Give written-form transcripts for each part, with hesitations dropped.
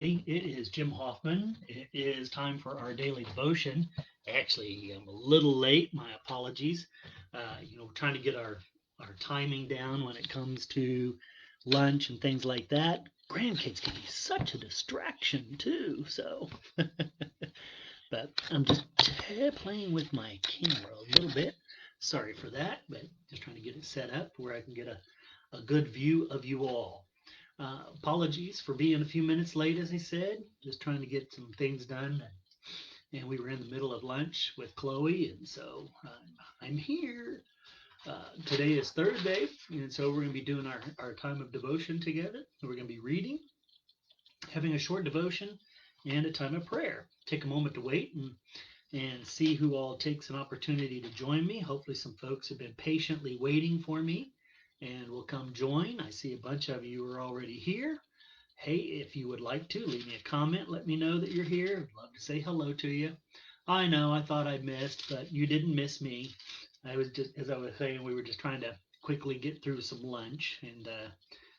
Hey, it is Jim Hoffman. It is time for our daily devotion. Actually, I'm a little late. My apologies. Trying to get our timing down when it comes to lunch and things like that. Grandkids can be such a distraction too. But I'm just playing with my camera a little bit. Sorry for that, but just trying to get it set up where I can get a good view of you all. Apologies for being a few minutes late, as I said. Just trying to get some things done. And we were in the middle of lunch with Chloe, and so I'm here. Today is Thursday, and so we're going to be doing our time of devotion together. We're going to be reading, having a short devotion, and a time of prayer. Take a moment to wait and see who all takes an opportunity to join me. Hopefully, some folks have been patiently waiting for me and will come join. I see a bunch of you are already here. Hey, if you would like to, leave me a comment. Let me know that you're here. I'd love to say hello to you. I know I thought I missed, but you didn't miss me. I was just, as I was saying, we were just trying to quickly get through some lunch and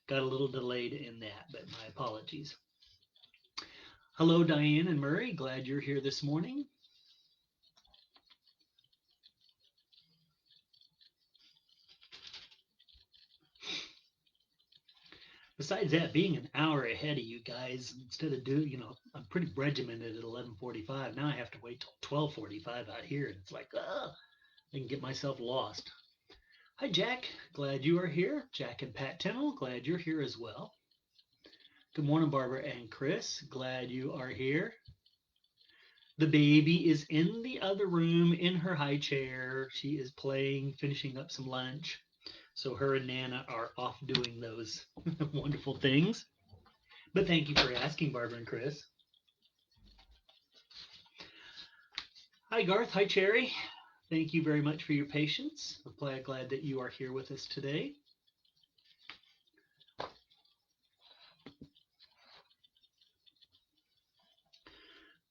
got a little delayed in that, but my apologies. Hello, Diane and Murray. Glad you're here this morning. Besides that, being an hour ahead of you guys, instead of I'm pretty regimented at 11:45. Now I have to wait till 12:45 out here, and it's like, I can get myself lost. Hi, Jack. Glad you are here. Jack and Pat Tennell, glad you're here as well. Good morning, Barbara and Chris. Glad you are here. The baby is in the other room in her high chair. She is playing, finishing up some lunch. So her and Nana are off doing those wonderful things. But thank you for asking, Barbara and Chris. Hi, Garth. Hi, Cherry. Thank you very much for your patience. I'm glad that you are here with us today.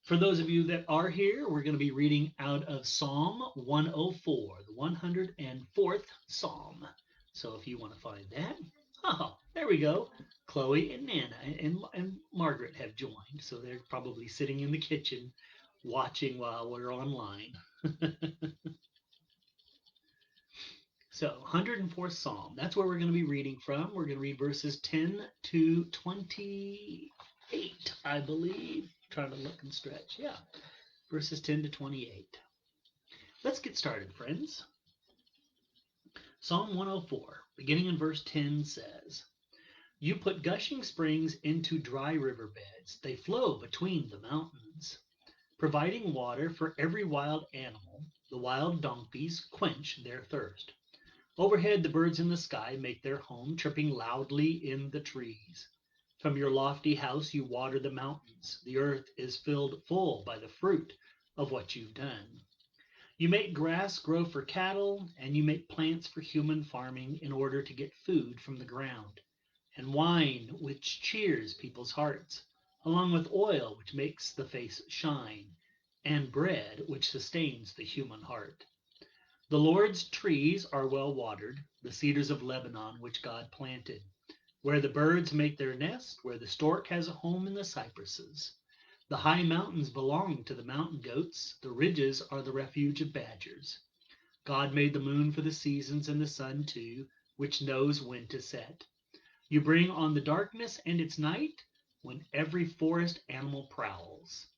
For those of you that are here, we're going to be reading out of Psalm 104, the 104th Psalm. So if you want to find that, oh, there we go. Chloe and Nana and Margaret have joined, so they're probably sitting in the kitchen watching while we're online. So, 104th Psalm, that's where we're going to be reading from. We're going to read verses 10 to 28, I believe. I'm trying to look and stretch. Yeah, verses 10 to 28. Let's get started, friends. Psalm 104, beginning in verse 10, says, You put gushing springs into dry riverbeds. They flow between the mountains, providing water for every wild animal. The wild donkeys quench their thirst. Overhead, the birds in the sky make their home, chirping loudly in the trees. From your lofty house, you water the mountains. The earth is filled full by the fruit of what you've done. You make grass grow for cattle, and you make plants for human farming in order to get food from the ground, and wine which cheers people's hearts, along with oil which makes the face shine, and bread which sustains the human heart. The Lord's trees are well watered, the cedars of Lebanon which God planted, where the birds make their nest, where the stork has a home in the cypresses. The high mountains belong to the mountain goats, the ridges are the refuge of badgers. God made the moon for the seasons and the sun too, which knows when to set. You bring on the darkness and its night, when every forest animal prowls.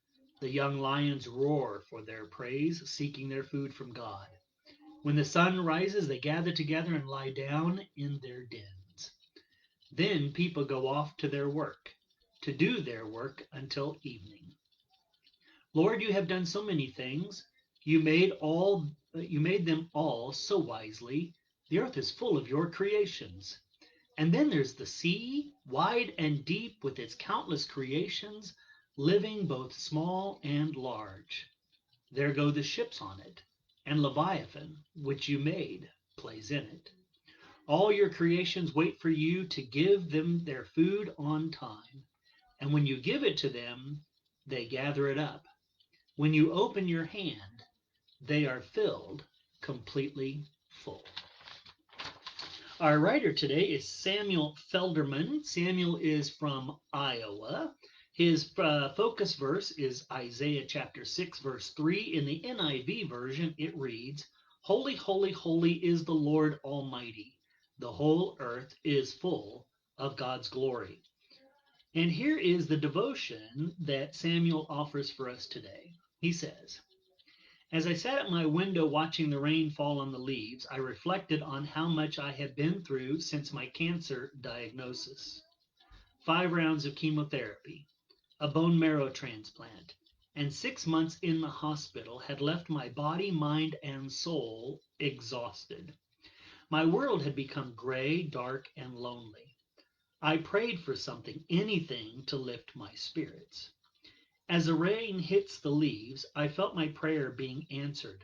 The young lions roar for their praise, seeking their food from God. When the sun rises, they gather together and lie down in their dens. Then people go off to their work, to do their work until evening. Lord, you have done so many things. You made them all so wisely. The earth is full of your creations. And then there's the sea, wide and deep with its countless creations, living both small and large. There go the ships on it, and Leviathan, which you made, plays in it. All your creations wait for you to give them their food on time. And when you give it to them, they gather it up. When you open your hand, they are filled completely full. Our writer today is Samuel Felderman. Samuel is from Iowa. His focus verse is Isaiah chapter 6, verse 3. In the NIV version, it reads, Holy, holy, holy is the Lord Almighty. The whole earth is full of God's glory. And here is the devotion that Samuel offers for us today. He says, As I sat at my window watching the rain fall on the leaves, I reflected on how much I have been through since my cancer diagnosis. 5 rounds of chemotherapy, a bone marrow transplant, and 6 months in the hospital had left my body, mind, and soul exhausted. My world had become gray, dark, and lonely. I prayed for something, anything to lift my spirits. As the rain hits the leaves, I felt my prayer being answered.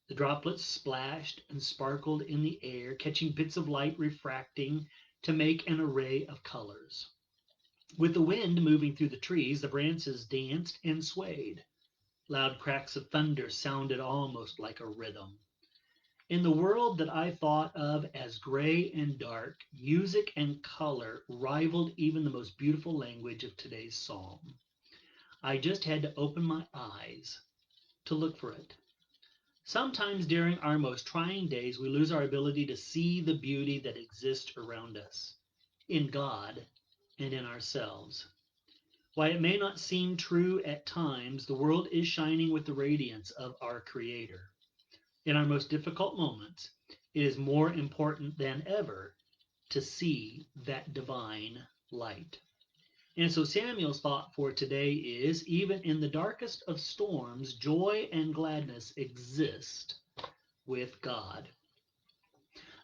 The droplets splashed and sparkled in the air, catching bits of light refracting to make an array of colors. With the wind moving through the trees, the branches danced and swayed. Loud cracks of thunder sounded almost like a rhythm. In the world that I thought of as gray and dark, music and color rivaled even the most beautiful language of today's psalm. I just had to open my eyes to look for it. Sometimes during our most trying days, we lose our ability to see the beauty that exists around us, in God and in ourselves. While it may not seem true at times, the world is shining with the radiance of our Creator. In our most difficult moments, it is more important than ever to see that divine light. And so Samuel's thought for today is, even in the darkest of storms, joy and gladness exist with God.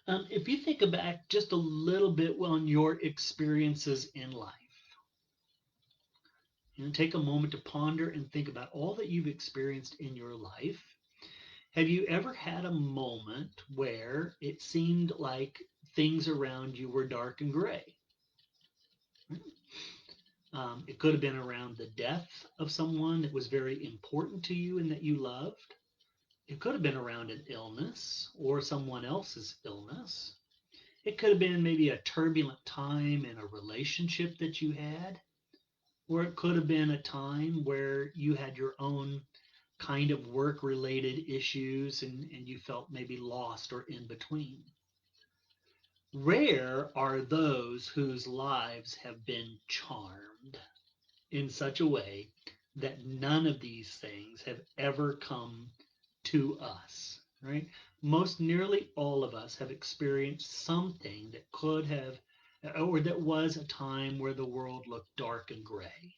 If you think back just a little bit on your experiences in life, take a moment to ponder and think about all that you've experienced in your life. Have you ever had a moment where it seemed like things around you were dark and gray? It could have been around the death of someone that was very important to you and that you loved. It could have been around an illness or someone else's illness. It could have been maybe a turbulent time in a relationship that you had, or it could have been a time where you had your own kind of work related issues and you felt maybe lost or in between. Rare are those whose lives have been charmed in such a way that none of these things have ever come to us, right? Most nearly all of us have experienced something that could have, or that was a time where the world looked dark and gray.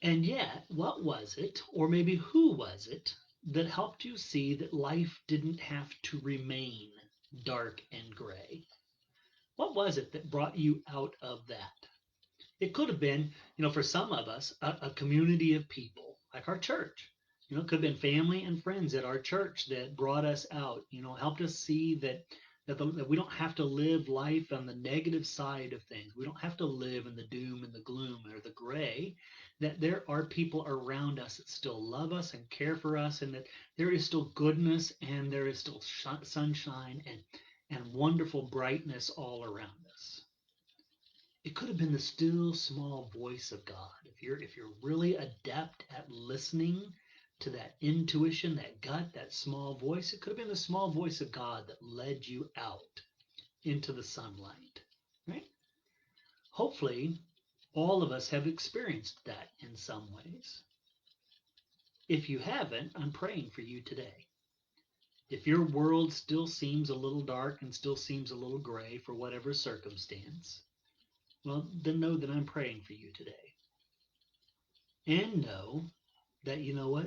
And yet, what was it, or maybe who was it, that helped you see that life didn't have to remain dark and gray? What was it that brought you out of that? It could have been, for some of us, a community of people, like our church. It could have been family and friends at our church that brought us out, helped us see that we don't have to live life on the negative side of things. We don't have to live in the doom and the gloom or the gray, that there are people around us that still love us and care for us, and that there is still goodness and there is still sunshine and wonderful brightness all around us. It could have been the still small voice of God. If you're really adept at listening to that intuition, that gut, that small voice, it could have been the small voice of God that led you out into the sunlight, right? Hopefully, all of us have experienced that in some ways. If you haven't, I'm praying for you today. If your world still seems a little dark and still seems a little gray for whatever circumstance, well, then know that I'm praying for you today. And know that,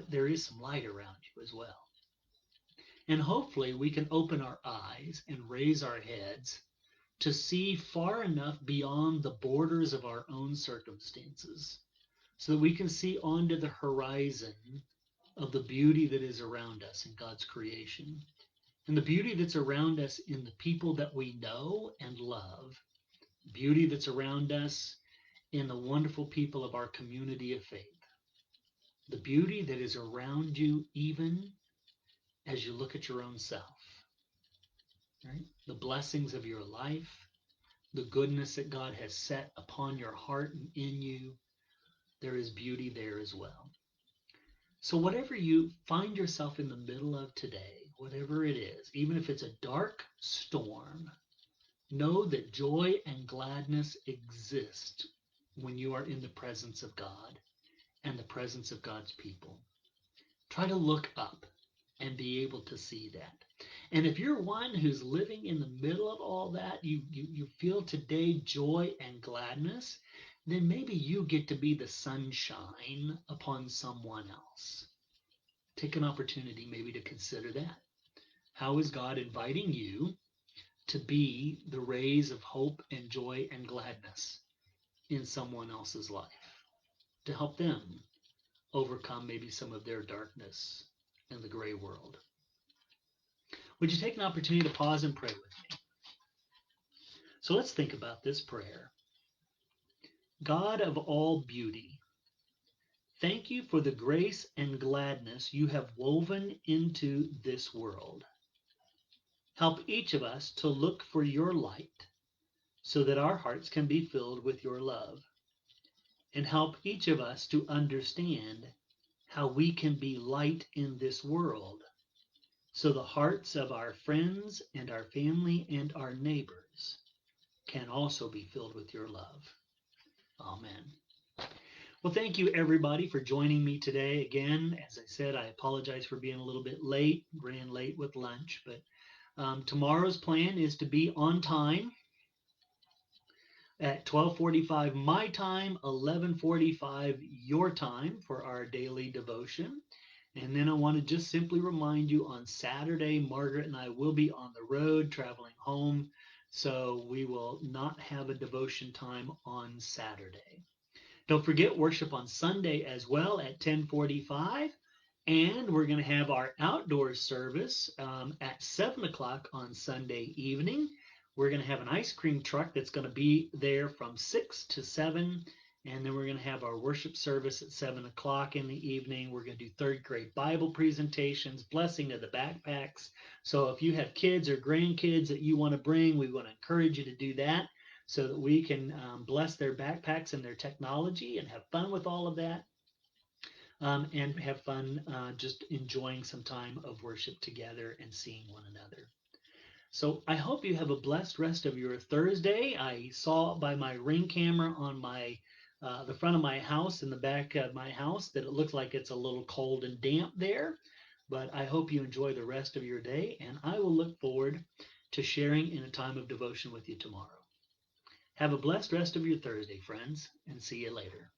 there is some light around you as well. And hopefully we can open our eyes and raise our heads to see far enough beyond the borders of our own circumstances so that we can see onto the horizon of the beauty that is around us in God's creation, and the beauty that's around us in the people that we know and love, beauty that's around us in the wonderful people of our community of faith, the beauty that is around you even as you look at your own self, right? The blessings of your life, the goodness that God has set upon your heart and in you, there is beauty there as well. So, whatever you find yourself in the middle of today, whatever it is, even if it's a dark storm, know that joy and gladness exist when you are in the presence of God and the presence of God's people. Try to look up and be able to see that. And if you're one who's living in the middle of all that, you feel today joy and gladness, then maybe you get to be the sunshine upon someone else. Take an opportunity maybe to consider that. How is God inviting you to be the rays of hope and joy and gladness in someone else's life, to help them overcome maybe some of their darkness in the gray world? Would you take an opportunity to pause and pray with me? So let's think about this prayer. God of all beauty, thank you for the grace and gladness you have woven into this world. Help each of us to look for your light so that our hearts can be filled with your love. And help each of us to understand how we can be light in this world so the hearts of our friends and our family and our neighbors can also be filled with your love. Amen. Well, thank you everybody for joining me today. Again, as I said, I apologize for being a little bit late, ran late with lunch, but tomorrow's plan is to be on time at 12:45 my time, 11:45 your time for our daily devotion. And then I want to just simply remind you on Saturday, Margaret and I will be on the road traveling home, so we will not have a devotion time on Saturday. Don't forget worship on Sunday as well at 10:45. And we're going to have our outdoor service at 7 o'clock on Sunday evening. We're going to have an ice cream truck that's going to be there from 6 to 7. And then we're going to have our worship service at 7 o'clock in the evening. We're going to do third grade Bible presentations, blessing of the backpacks. So if you have kids or grandkids that you want to bring, we want to encourage you to do that so that we can bless their backpacks and their technology and have fun with all of that. And have fun just enjoying some time of worship together and seeing one another. So I hope you have a blessed rest of your Thursday. I saw by my Ring camera on my the front of my house and the back of my house that it looks like it's a little cold and damp there. But I hope you enjoy the rest of your day, and I will look forward to sharing in a time of devotion with you tomorrow. Have a blessed rest of your Thursday, friends, and see you later.